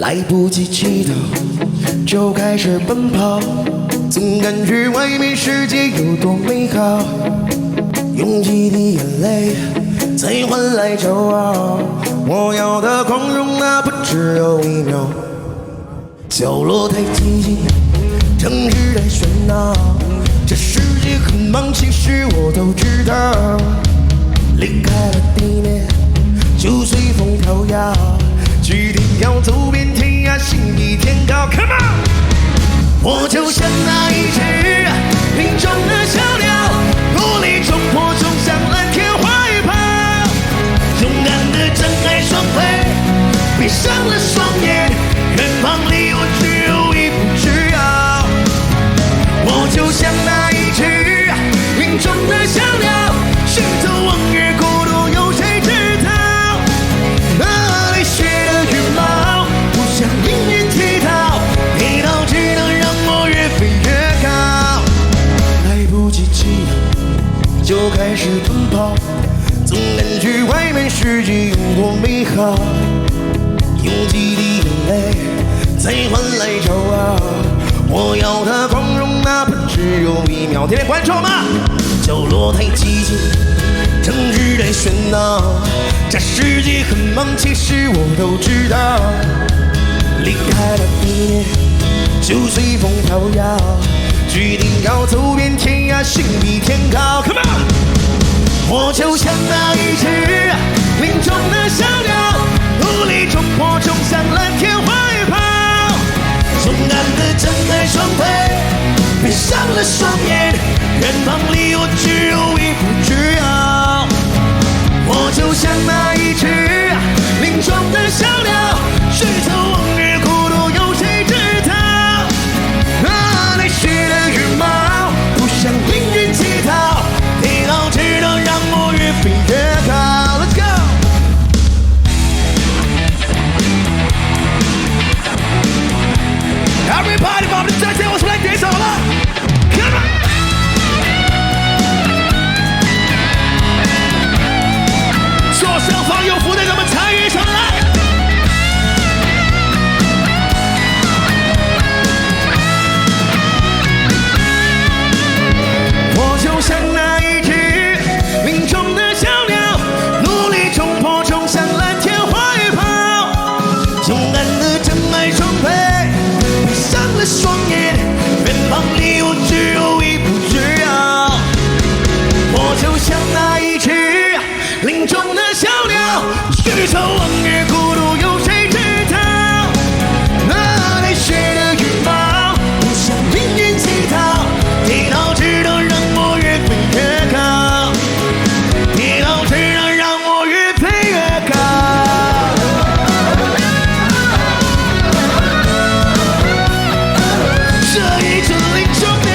来不及祈祷，就开始奔跑，总感觉外面世界有多美好，用几滴眼泪才换来骄傲。我要的光荣哪怕只有1秒，角落太寂静，城市太喧闹，这世界很忙，其实我都知道。离开了地面，就随风飘摇，决定要走遍天涯，心比天高。Come on， 我就像那一只林中的小鸟，努力冲破，冲向蓝天怀抱，勇敢地睁开双腿，闭上了双眼，远方离我只有一步之遥。我就像那一只林中的小鸟，行走往日孤独，有谁知道？那泪血的羽毛，不向命运乞讨，一刀只能让我越飞越高。来不及祈祷，就开始奔跑，总感觉外面世界有多美好，用几滴眼泪才换来骄傲。我要的光荣哪怕只有1秒。天天关注我吗？角落太寂静，城市太喧闹，这世界很忙，其实我都知道。离开了地面，就随风飘摇，决定要走遍天涯，心比天高。Come on， 我就像那一只林中的小鸟，努力冲破，冲向蓝天怀抱，勇敢地睁开双腿，闭上了双眼，远方离我只有一步之遥。我就像那一只林中的小鸟，行走往日孤独，有谁知道？那泪血的羽毛，不向命运乞讨，一刀只能让我越飞越高。Let's go！ Everybody， 把我们的战线往出来点手了 ，Come on！ 左上方有福的人们参与上来。我就像那一只林中的小鸟，努力冲破，冲向蓝天怀抱，勇敢地睁开双腿，闭上了双眼，远方离我只有一步之遥。我就像那一只林中的小鸟，行走往日孤独，有谁知道？那泪血的羽毛，不向命运乞讨，一刀只能让我越飞越高，一刀只能让我越飞越高。这一只林中鸟，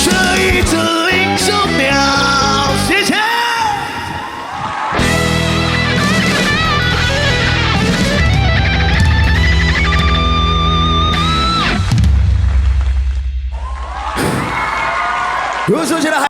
这一只林中鸟，谢谢。如果说觉得还